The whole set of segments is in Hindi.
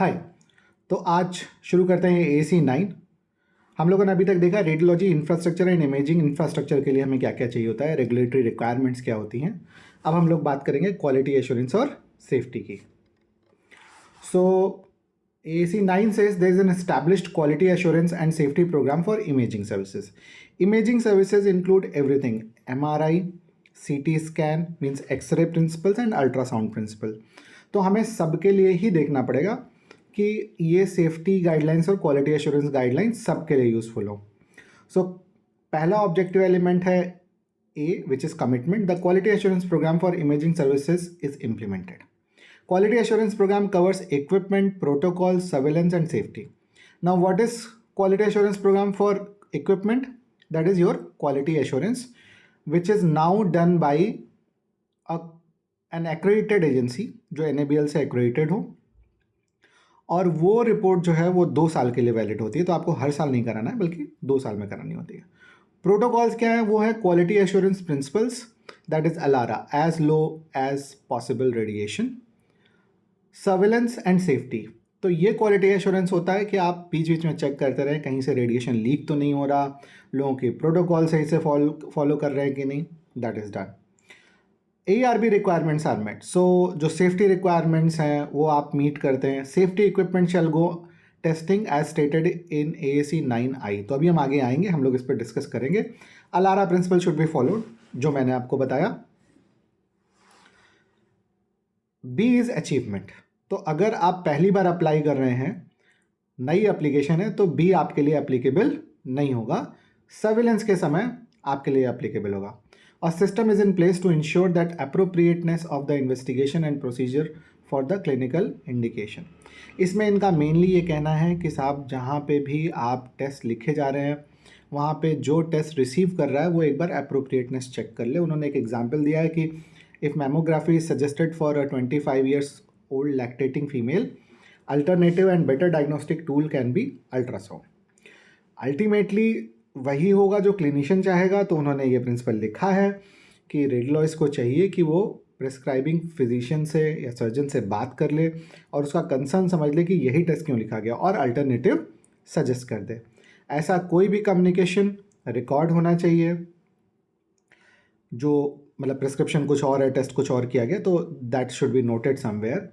हाय। तो आज शुरू करते हैं AC9। हम लोगों ने अभी तक देखा radiology infrastructure and imaging infrastructure के लिए हमें क्या क्या चाहिए होता है, रेगुलेटरी रिक्वायरमेंट्स क्या होती हैं। अब हम लोग बात करेंगे क्वालिटी एश्योरेंस और सेफ्टी की। सो AC9 says there is an established quality assurance and safety program for imaging services. Imaging services include everything: MRI, CT scan means X-ray principles and ultrasound principle. तो हमें सबके लिए ही देखना पड़ेगा कि ये सेफ्टी गाइडलाइंस और क्वालिटी एश्योरेंस गाइडलाइंस सबके लिए यूजफुल हो। सो पहला ऑब्जेक्टिव एलिमेंट है A, which is commitment. The quality assurance program for imaging services is implemented. Quality assurance program covers equipment, protocols, surveillance and safety. Now what is quality assurance program for equipment? That is your quality assurance, which is now done by an accredited agency जो NABL से accredited हो, और वो रिपोर्ट जो है वो 2 साल के लिए वैलिड होती है। तो आपको हर साल नहीं कराना है, बल्कि 2 साल में करानी होती है। प्रोटोकॉल्स क्या है? वो है quality assurance principles, that is ALARA, as low as possible radiation. Surveillance and safety, तो ये क्वालिटी एश्योरेंस होता है कि आप बीच बीच में चेक करते रहें कहीं से रेडिएशन लीक तो नहीं हो रहा, लोगों के प्रोटोकॉल सही से फॉलो कर रहे हैं कि नहीं, that is done. ARB requirements are met, so जो सेफ्टी रिक्वायरमेंट्स हैं वो आप मीट करते हैं। Safety equipment shall go testing as stated in AAC9I। तो अभी हम आगे आएंगे, हम लोग इस पर डिस्कस करेंगे। ALARA principle should be followed, जो मैंने आपको बताया। B इज अचीवमेंट, तो अगर आप पहली बार अप्लाई कर रहे हैं, नई एप्लीकेशन है, तो B आपके लिए एप्लीकेबल नहीं होगा। सर्विलेंस के समय आपके लिए एप्लीकेबल होगा। और system is in place to ensure that appropriateness of the investigation and procedure for the clinical indication. इसमें इनका मेनली ये कहना है कि साहब जहाँ पे भी आप टेस्ट लिखे जा रहे हैं, वहाँ पे जो टेस्ट रिसीव कर रहा है वो एक बार अप्रोप्रिएटनेस चेक कर ले। उन्होंने एक एग्जाम्पल दिया है कि if mammography is suggested for a 25 years old lactating female, alternative and better diagnostic tool can be ultrasound. Ultimately वही होगा जो क्लिनिशियन चाहेगा। तो उन्होंने ये प्रिंसिपल लिखा है कि रेडियोलॉजिस्ट को चाहिए कि वो प्रिस्क्राइबिंग फिजिशियन से या सर्जन से बात कर ले और उसका कंसर्न समझ ले कि यही टेस्ट क्यों लिखा गया, और अल्टरनेटिव सजेस्ट कर दे। ऐसा कोई भी कम्युनिकेशन रिकॉर्ड होना चाहिए। जो मतलब प्रिस्क्रिप्शन कुछ और है, टेस्ट कुछ और किया गया, तो that should be noted somewhere.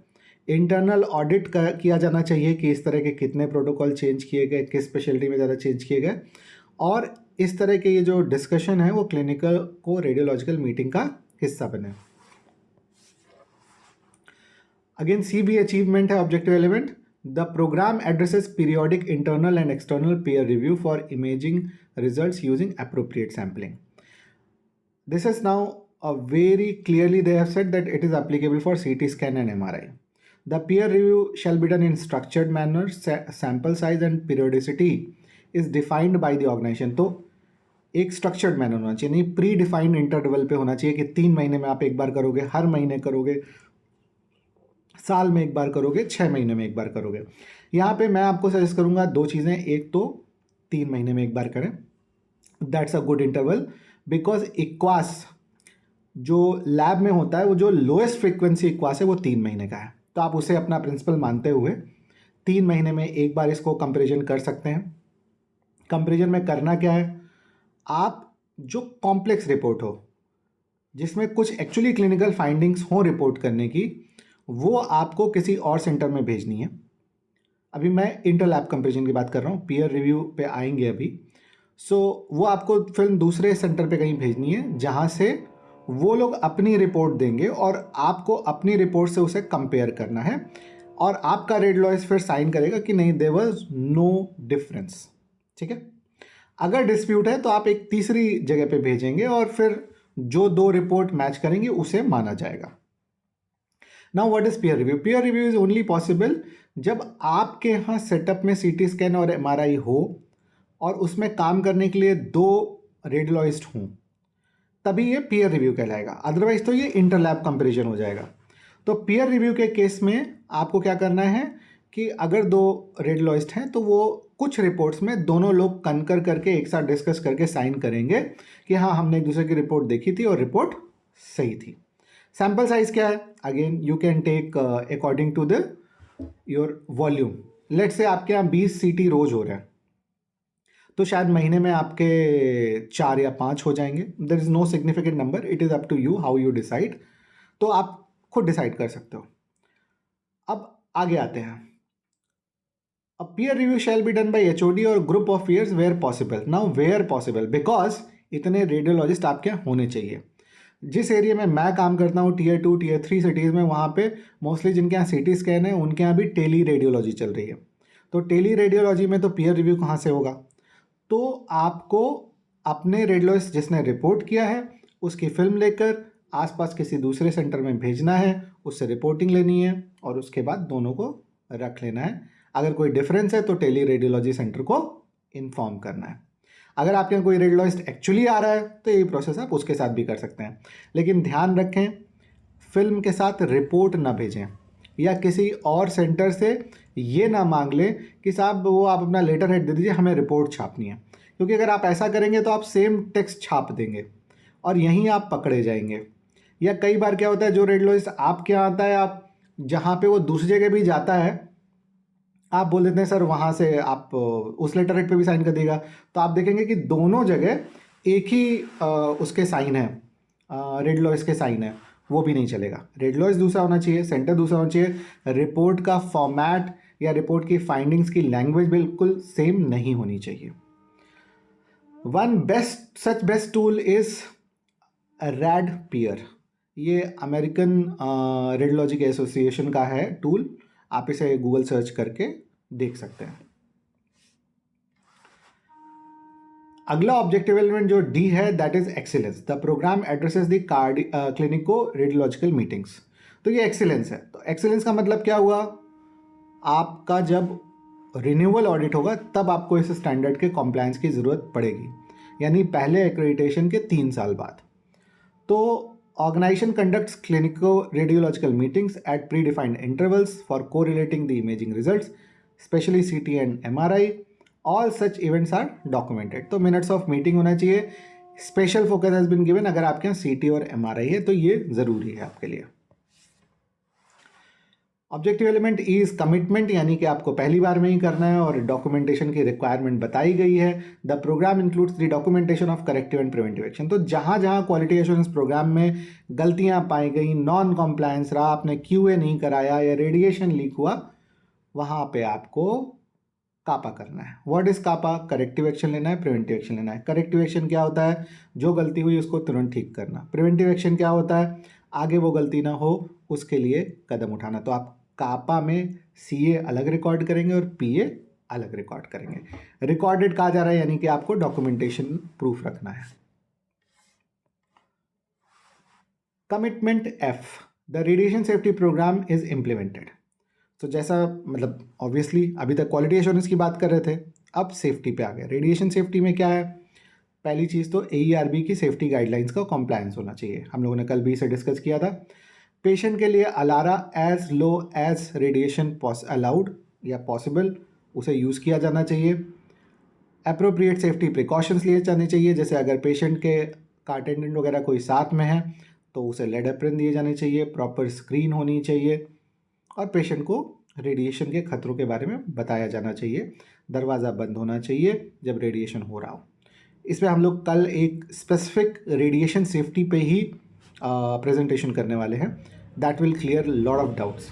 Internal audit किया जाना चाहिए कि इस तरह के कितने प्रोटोकॉल चेंज किए गए, किस स्पेशलिटी में ज़्यादा चेंज किए गए, और इस तरह के ये जो डिस्कशन है वो क्लिनिकल को रेडियोलॉजिकल मीटिंग का हिस्सा बने। अगेन CB अचीवमेंट है objective element. The program addresses periodic internal and external peer review for imaging results using appropriate sampling. This is now very clearly they have said that it is applicable for CT scan and MRI. The peer review shall be done in structured manner. Sample size and periodicity is defined by the organization. तो एक स्ट्रक्चर्ड मैनर होना चाहिए, नहीं प्री डिफाइंड इंटरवल पे होना चाहिए कि 3 महीने में आप एक बार करोगे, हर महीने करोगे, साल में एक बार करोगे, 6 महीने में एक बार करोगे। यहाँ पे मैं आपको सजेस्ट करूँगा 2 चीज़ें। एक तो 3 महीने में एक बार करें, that's a good interval, because equals जो लैब में होता है वो जो लोएस्ट फ्रीक्वेंसी इक्वास है वो 3 महीने का है। तो आप उसे अपना प्रिंसिपल मानते हुए 3 महीने में एक बार इसको कंपैरिजन कर सकते हैं। कंपैरिजन में करना क्या है, आप जो कॉम्प्लेक्स रिपोर्ट हो जिसमें कुछ एक्चुअली क्लिनिकल फाइंडिंग्स हो रिपोर्ट करने की, वो आपको किसी और सेंटर में भेजनी है। अभी मैं इंटर लैब कंपैरिजन की बात कर रहा हूँ, पीयर रिव्यू पे आएंगे अभी। वो आपको फिल्म दूसरे सेंटर पे कहीं भेजनी है जहाँ से वो लोग अपनी रिपोर्ट देंगे और आपको अपनी रिपोर्ट से उसे कंपेयर करना है, और आपका रेडियोलॉजिस्ट फिर साइन करेगा कि नहीं, देयर वाज नो डिफरेंस। ठीक है। अगर डिस्प्यूट है तो आप एक तीसरी जगह पे भेजेंगे और फिर जो 2 रिपोर्ट मैच करेंगे उसे माना जाएगा। Now what is peer review? Peer review is only possible जब आपके यहाँ सेटअप में CT स्कैन और MRI हो और उसमें काम करने के लिए 2 रेडियोलॉजिस्ट हों, तभी ये पीयर रिव्यू कहलाएगा। अदरवाइज तो ये इंटरलैब कंपैरिजन हो जाएगा। तो पीयर रिव्यू के केस में आपको क्या करना है कि अगर 2 रेडियोलॉजिस्ट हैं तो वो कुछ रिपोर्ट्स में दोनों लोग कनकर करके एक साथ डिस्कस करके साइन करेंगे कि हाँ, हमने एक दूसरे की रिपोर्ट देखी थी और रिपोर्ट सही थी। सैम्पल साइज क्या है? Again you can take according to the your volume, let say आपके यहाँ 20 सीटी रोज हो रहे हैं, तो शायद महीने में आपके 4 या 5 हो जाएंगे. There is no significant number, it is up to you how you decide. तो आप खुद डिसाइड कर सकते हो. अब आगे आते हैं. A peer review shall be done by HOD or group of peers where possible. Now where possible, because इतने रेडियोलॉजिस्ट आपके यहाँ होने चाहिए. जिस एरिया में मैं काम करता हूँ Tier 2 Tier 3 सिटीज़ में, वहाँ पे मोस्टली जिनके यहाँ CT स्कैन है उनके यहाँ भी टेली रेडियोलॉजी चल रही है. तो टेली रेडियोलॉजी में तो पीयर रिव्यू कहाँ से होगा? तो आपको अपने रेडियोलॉजिस्ट जिसने रिपोर्ट किया है उसकी फिल्म लेकर आसपास किसी दूसरे सेंटर में भेजना है, उससे रिपोर्टिंग लेनी है और उसके बाद दोनों को रख लेना है. अगर कोई डिफरेंस है तो टेली रेडियोलॉजी सेंटर को इन्फॉर्म करना है. अगर आपके यहाँ कोई रेडियोलॉजिस्ट एक्चुअली आ रहा है तो यही प्रोसेस आप उसके साथ भी कर सकते हैं. लेकिन ध्यान रखें, फिल्म के साथ रिपोर्ट ना भेजें या किसी और सेंटर से ये ना मांग लें कि साहब वो आप अपना लेटर हेड दे दीजिए, हमें रिपोर्ट छापनी है. क्योंकि अगर आप ऐसा करेंगे तो आप सेम टेक्स्ट छाप देंगे और यहीं आप पकड़े जाएंगे. या कई बार क्या होता है, जो रेडियोलॉजिस्ट आपके यहाँ आता है, आप जहाँ पे वो दूसरी जगह भी जाता है, आप बोल देते हैं सर वहाँ से आप उस लेटर हेड पे भी साइन कर देगा. तो आप देखेंगे कि दोनों जगह एक ही उसके साइन है, रेडियोलॉजिस्ट के साइन है, वो भी नहीं चलेगा. रेडियोलॉजिस्ट दूसरा होना चाहिए, सेंटर दूसरा होना चाहिए, रिपोर्ट का फॉर्मेट या रिपोर्ट की फाइंडिंग्स की लैंग्वेज बिल्कुल सेम नहीं होनी चाहिए. One best tool is RADPEER. ये अमेरिकन रेडियोलॉजिक एसोसिएशन का है टूल, आप इसे गूगल सर्च करके देख सकते हैं. अगला ऑब्जेक्टिव एलिमेंट जो डी है, that is excellence. The program addresses the clinico radiological meetings. तो ये एक्सीलेंस है. तो एक्सीलेंस का मतलब क्या हुआ? आपका जब रिन्यूअल ऑडिट होगा तब आपको इस स्टैंडर्ड के कॉम्प्लायंस की ज़रूरत पड़ेगी, यानी पहले एक्रेडिटेशन के 3 साल बाद. तो organization conducts clinico-radiological meetings at predefined intervals for correlating the imaging results, especially CT and MRI. All such events are documented. तो minutes of meeting होना चाहिए. Special focus has been given अगर आपके यहाँ CT और MRI है तो ये ज़रूरी है आपके लिए. ऑब्जेक्टिव एलिमेंट इज कमिटमेंट, यानी कि आपको पहली बार में ही करना है और डॉक्यूमेंटेशन की रिक्वायरमेंट बताई गई है. The program includes the documentation of corrective and preventive action. तो जहाँ जहाँ क्वालिटी एश्योरेंस प्रोग्राम में गलतियाँ पाई गई, नॉन कॉम्प्लायंस रहा, आपने QA नहीं कराया या रेडिएशन लीक हुआ, वहाँ पे आपको कापा करना है. What is CAPA? Corrective action लेना है, प्रिवेंटिव एक्शन लेना है. करेक्टिव एक्शन क्या होता है? जो गलती हुई उसको तुरंत ठीक करना. प्रिवेंटिव एक्शन क्या होता है? आगे वो गलती ना हो उसके लिए कदम उठाना. तो आप कापा में CA अलग रिकॉर्ड करेंगे और PA अलग रिकॉर्ड करेंगे. रिकॉर्डेड कहा जा रहा है, यानी कि आपको डॉक्यूमेंटेशन प्रूफ रखना है. Commitment F, the radiation safety program is implemented. तो जैसा मतलब ऑब्वियसली अभी तक क्वालिटी एश्योरेंस की बात कर रहे थे, अब सेफ्टी पे आ गए. रेडिएशन सेफ्टी में क्या है? पहली चीज़ तो AERB की सेफ्टी गाइडलाइंस का कॉम्प्लायंस होना चाहिए. हम लोगों ने कल भी इसे डिस्कस किया था. पेशेंट के लिए ALARA as low as radiation allowed या पॉसिबल उसे यूज़ किया जाना चाहिए. अप्रोप्रिएट सेफ्टी प्रिकॉशंस लिए जाने चाहिए, जैसे अगर पेशेंट के का अटेंडेंट वगैरह कोई साथ में है तो उसे लेड एप्रन दिए जाने चाहिए, प्रॉपर स्क्रीन होनी चाहिए और पेशेंट को रेडिएशन के खतरों के बारे में बताया जाना चाहिए. दरवाज़ा बंद होना चाहिए जब रेडिएशन हो रहा हो. इसमें हम लोग कल एक स्पेसिफिक रेडिएशन सेफ्टी पे ही प्रेजेंटेशन करने वाले हैं. That will clear lot of doubts.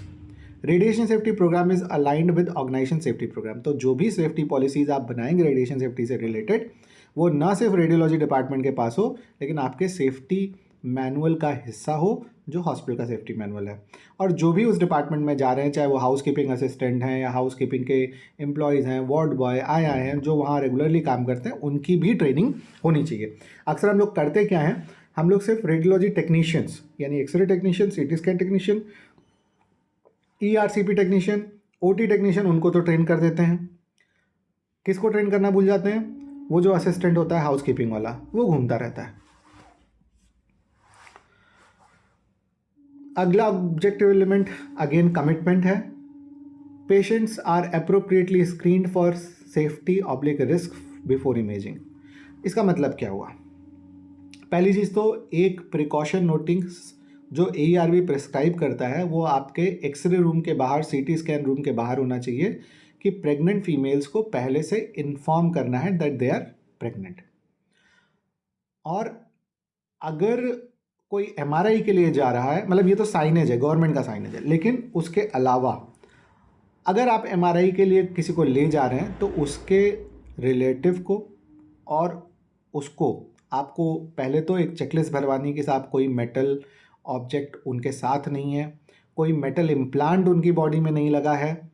Radiation safety program is aligned with organization safety program. तो जो भी सेफ्टी पॉलिसीज आप बनाएंगे रेडिएशन सेफ्टी से रिलेटेड, वो ना सिर्फ रेडियोलॉजी डिपार्टमेंट के पास हो, लेकिन आपके सेफ्टी मैनुअल का हिस्सा हो जो हॉस्पिटल का सेफ्टी मैनुअल है. और जो भी उस डिपार्टमेंट में जा रहे हैं, चाहे वो हाउस कीपिंग असिस्टेंट हैं या हाउस कीपिंग के एम्प्लॉयज़ हैं, वार्ड बॉय आए हैं जो वहाँ रेगुलरली काम करते हैं, उनकी भी ट्रेनिंग होनी चाहिए. अक्सर हम लोग करते क्या हैं, हम लोग सिर्फ रेडियोलॉजी टेक्नीशियंस यानी X ray technician, CT scan technician, ERCP technician, OT technician, उनको तो ट्रेन कर देते हैं. किसको ट्रेन करना भूल जाते हैं? वो जो असिस्टेंट होता है हाउस कीपिंग वाला, वो घूमता रहता है. अगला ऑब्जेक्टिव एलिमेंट अगेन कमिटमेंट है. Patients are appropriately screened for safety oblique risk before imaging. इसका मतलब क्या हुआ? पहली चीज़ तो एक प्रिकॉशन नोटिंग जो AERB प्रिस्क्राइब करता है वो आपके एक्सरे रूम के बाहर, CT स्कैन रूम के बाहर होना चाहिए कि प्रेग्नेंट फीमेल्स को पहले से इन्फॉर्म करना है दैट दे आर प्रेग्नेंट। और अगर कोई MRI के लिए जा रहा है, मतलब ये तो साइनेज है, गवर्नमेंट का साइनेज है, लेकिन उसके अलावा अगर आप MRI के लिए किसी को ले जा रहे हैं तो उसके रिलेटिव को और उसको आपको पहले तो एक चेकलिस्ट भरवानी कि साहब कोई मेटल ऑब्जेक्ट उनके साथ नहीं है, कोई मेटल इम्प्लांट उनकी बॉडी में नहीं लगा है,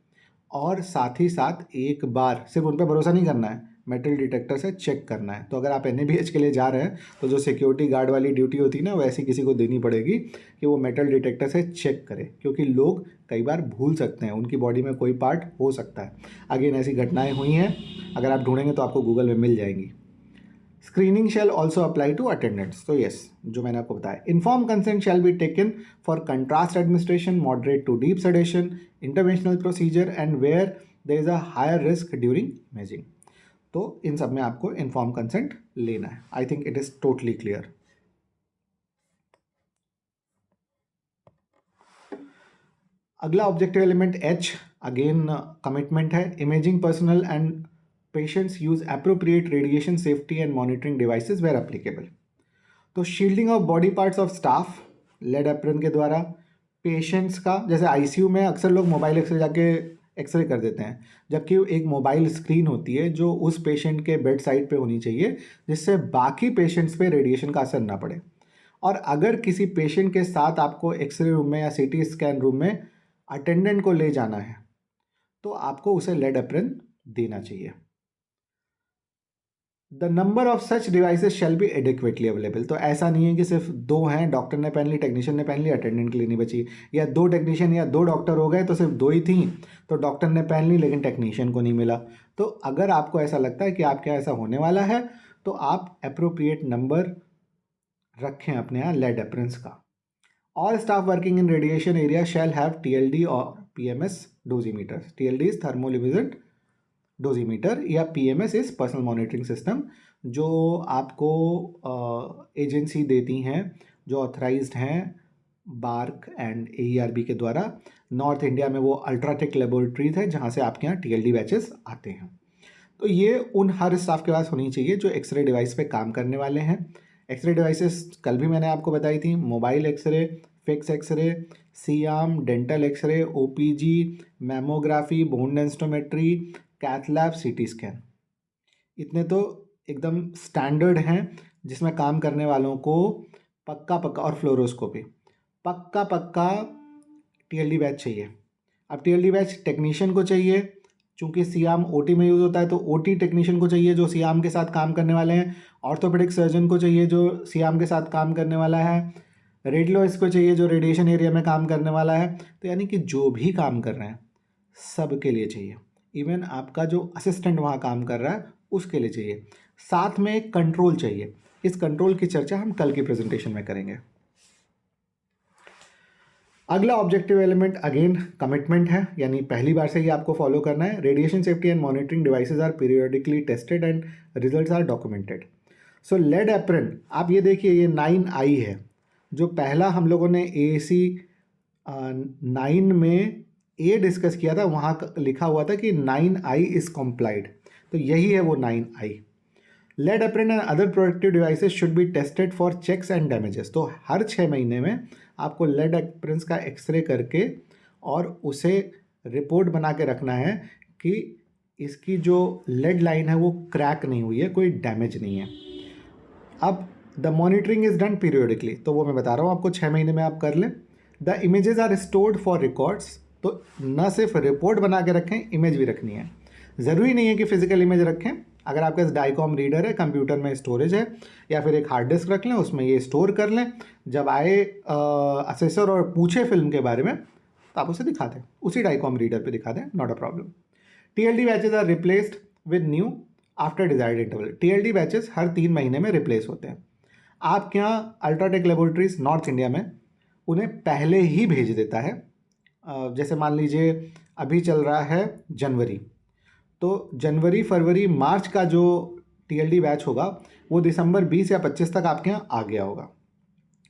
और साथ ही साथ एक बार सिर्फ उन पर भरोसा नहीं करना है, मेटल डिटेक्टर से चेक करना है। तो अगर आप NABH के लिए जा रहे हैं तो जो सिक्योरिटी गार्ड वाली ड्यूटी होती है ना, वैसी किसी को देनी पड़ेगी कि वो मेटल डिटेक्टर से चेक करे, क्योंकि लोग कई बार भूल सकते हैं, उनकी बॉडी में कोई पार्ट हो सकता है। अगेन ऐसी घटनाएं हुई हैं, अगर आप ढूंढेंगे तो आपको गूगल में मिल जाएंगी। Screening shall also apply to attendants. तो यस, जो मैंने आपको बताया, inform consent shall be taken for contrast administration, moderate to deep sedation, interventional procedure and where there is a higher risk during imaging. तो इन सब में आपको इन्फॉर्म कंसेंट लेना है। I think it is totally clear. अगला objective element H, again commitment है। Imaging personnel and patients use appropriate radiation safety and monitoring devices where applicable. तो shielding of body parts of staff lead apron के द्वारा, पेशेंट्स का, जैसे ICU में अक्सर लोग मोबाइल एक्सरे जाके एक्सरे कर देते हैं, जबकि एक मोबाइल स्क्रीन होती है जो उस पेशेंट के बेड साइड पे होनी चाहिए, जिससे बाकी पेशेंट्स पे रेडिएशन का असर ना पड़े। और अगर किसी पेशेंट के साथ आपको एक्सरे रूम में या CT स्कैन रूम में अटेंडेंट को ले जाना है तो आपको उसे लेड एप्रन देना चाहिए। The number of such devices shall be adequately available. तो ऐसा नहीं है कि सिर्फ 2 हैं, डॉक्टर ने पहन ली, टेक्नीशियन ने पहन ली, अटेंडेंट के लिए नहीं बची, या 2 टेक्नीशियन या 2 डॉक्टर हो गए तो सिर्फ 2 ही थी, तो डॉक्टर ने पहन ली लेकिन टेक्नीशियन को नहीं मिला। तो अगर आपको ऐसा लगता है कि आपके यहाँ ऐसा होने वाला है तो आप अप्रोप्रिएट नंबर रखें अपने यहाँ लेड एप्रन्स का। All staff working in radiation area shall have TLD और PMS डोजीमीटर। TLD इज थर्मोल्यूमिनेसेंट डोजीमीटर, या PMS is personal monitoring system, जो आपको एजेंसी देती हैं जो ऑथराइज्ड हैं बार्क एंड AERB के द्वारा। नॉर्थ इंडिया में वो अल्ट्राटेक लेबोरेटरीज है जहाँ से आपके यहाँ TLD बैचेस आते हैं। तो ये उन हर स्टाफ के पास होनी चाहिए जो एक्सरे डिवाइस पे काम करने वाले हैं। एक्सरे डिवाइसेस कल भी मैंने आपको बताई थी, mobile x ray, fix x ray, C arm, dental x ray, OPG, mammography, bone densitometry, cath lab, CT scan. इतने तो एकदम स्टैंडर्ड हैं जिसमें काम करने वालों को पक्का और फ्लोरोस्कोपी पक्का TLD बैच चाहिए। अब TLD बैच टेक्नीशियन को चाहिए, चूँकि C-आर्म OT में यूज़ होता है तो OT टेक्नीशियन को चाहिए जो C-आर्म के साथ काम करने वाले हैं, ऑर्थोपेडिक सर्जन को चाहिए जो C-आर्म के साथ काम करने वाला है, रेडियोलॉजिस्ट को चाहिए जो रेडिएशन एरिया में काम करने वाला है। तो यानी कि जो भी काम कर रहे हैं सब के लिए चाहिए, इवन आपका जो असिस्टेंट वहाँ काम कर रहा है उसके लिए चाहिए। साथ में एक कंट्रोल चाहिए, इस कंट्रोल की चर्चा हम कल की प्रेजेंटेशन में करेंगे। अगला ऑब्जेक्टिव एलिमेंट अगेन कमिटमेंट है, यानी पहली बार से ही आपको फॉलो करना है। Radiation safety and monitoring devices are periodically tested and results are documented. So lead apron, आप ये देखिए ये 9I है, जो पहला हम लोगों ने AAC 9 में A डिस्कस किया था, वहाँ लिखा हुआ था कि 9I इज कॉम्प्लाइड, तो यही है वो 9I। Lead apron and other protective devices should be tested for checks and damages. तो हर 6 महीने में आपको लेड एप्रन का एक्सरे करके और उसे रिपोर्ट बना के रखना है कि इसकी जो लेड लाइन है वो क्रैक नहीं हुई है, कोई डैमेज नहीं है। अब the monitoring is done periodically, तो वो मैं बता रहा हूँ आपको 6 महीने में आप कर लें। The images are stored for records, तो न सिर्फ रिपोर्ट बना के रखें, इमेज भी रखनी है। ज़रूरी नहीं है कि फिजिकल इमेज रखें, अगर आपके पास डाइकॉम रीडर है, कंप्यूटर में स्टोरेज है, या फिर एक हार्ड डिस्क रख लें, उसमें ये स्टोर कर लें। जब आए असेसर और पूछे फिल्म के बारे में तो आप उसे दिखा दें, उसी डाइकॉम रीडर पे दिखा दें, not a problem. TLD badges are replaced with new after desired interval. TLD badges हर 3 महीने में रिप्लेस होते हैं। आपके यहाँ अल्ट्राटेक लेबोरेटरीज नॉर्थ इंडिया में उन्हें पहले ही भेज देता है। जैसे मान लीजिए अभी चल रहा है जनवरी, तो जनवरी, फरवरी, मार्च का जो TLD बैच होगा वो दिसंबर 20 या 25 तक आपके यहाँ आ गया होगा।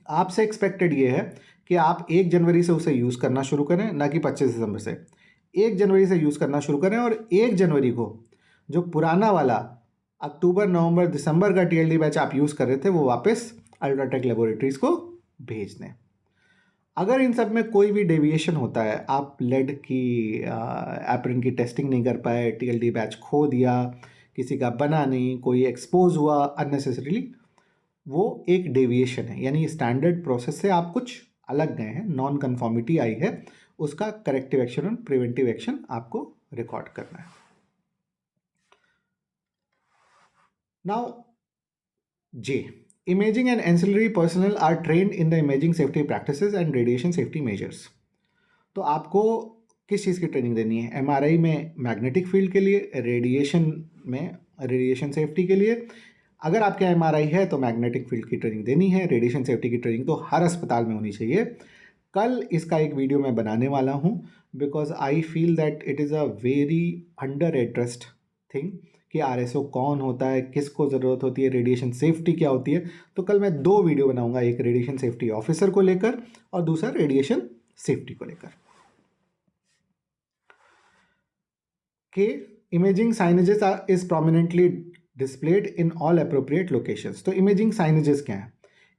आपसे एक्सपेक्टेड ये है कि आप 1 जनवरी से उसे यूज़ करना शुरू करें, ना कि 25 दिसंबर से। 1 जनवरी से यूज़ करना शुरू करें और 1 जनवरी को जो पुराना वाला अक्टूबर, नवंबर, दिसंबर का TLD बैच आप यूज़ कर रहे थे वो वापस अल्ट्राटेक लैबोरेटरीज़ को भेज दें। अगर इन सब में कोई भी डेविएशन होता है, आप लेड की एप्रिन की टेस्टिंग नहीं कर पाए, TLD बैच खो दिया, किसी का बना नहीं, कोई एक्सपोज हुआ अननेसेसरीली, वो एक डेविएशन है, यानी स्टैंडर्ड प्रोसेस से आप कुछ अलग गए हैं, नॉन कन्फॉर्मिटी आई है, उसका करेक्टिव एक्शन और प्रिवेंटिव एक्शन आपको रिकॉर्ड करना है। Now J. Imaging and ancillary personnel are trained in the imaging safety practices and radiation safety measures. तो आपको किस चीज़ की ट्रेनिंग देनी है? MRI में मैग्नेटिक फील्ड के लिए, रेडिएशन में रेडिएशन सेफ्टी के लिए। अगर आपके MRI है तो मैग्नेटिक फील्ड की ट्रेनिंग देनी है, रेडिएशन सेफ्टी की ट्रेनिंग तो हर अस्पताल में होनी चाहिए। कल इसका एक वीडियो मैं बनाने वाला हूँ because I feel that it is a very under addressed thing कि RSO कौन होता है, किसको ज़रूरत होती है, रेडिएशन सेफ्टी क्या होती है। तो कल मैं 2 वीडियो बनाऊंगा, एक रेडिएशन सेफ्टी ऑफिसर को लेकर और दूसरा रेडिएशन सेफ्टी को लेकर। कि imaging signages is prominently displayed in all appropriate locations. तो इमेजिंग साइनेजेस क्या है?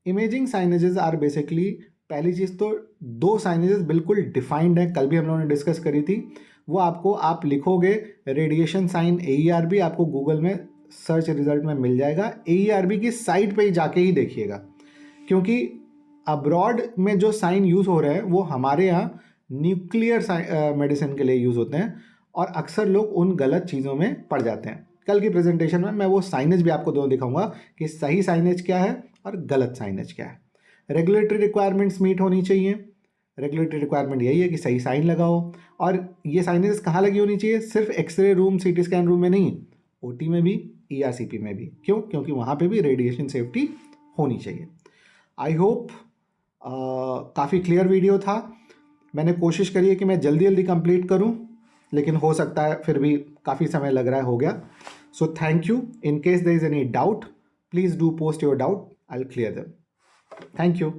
इमेजिंग साइनेजेस आर बेसिकली, पहली चीज़ तो 2 साइनेजेस बिल्कुल डिफाइंड है, कल भी हम लोगों ने डिस्कस करी थी। वो आपको, आप लिखोगे रेडिएशन साइन AERB, आपको गूगल में सर्च रिजल्ट में मिल जाएगा। AERB की साइट पे ही जाके ही देखिएगा, क्योंकि अब्रॉड में जो साइन यूज़ हो रहे हैं वो हमारे यहाँ न्यूक्लियर मेडिसिन के लिए यूज़ होते हैं और अक्सर लोग उन गलत चीज़ों में पड़ जाते हैं। कल की प्रेजेंटेशन में मैं वो साइनेज भी आपको दोनों दिखाऊंगा कि सही साइनेज क्या है और गलत साइनेज क्या है। रेगुलेटरी रिक्वायरमेंट्स मीट होनी चाहिए। रेगुलेटरी रिक्वायरमेंट यही है कि सही साइन लगाओ, और ये साइनेज कहाँ लगी होनी चाहिए? सिर्फ X ray room, CT scan room में नहीं, OT में भी, ERCP में भी। क्यों? क्योंकि वहाँ पे भी रेडिएशन सेफ्टी होनी चाहिए। आई होप काफ़ी क्लियर वीडियो था। मैंने कोशिश करी है कि मैं जल्दी जल्दी कंप्लीट करूं, लेकिन हो सकता है फिर भी काफ़ी समय लग रहा है, हो गया। So thank you. In case there is any doubt, please do post your doubt, I will clear them. Thank you.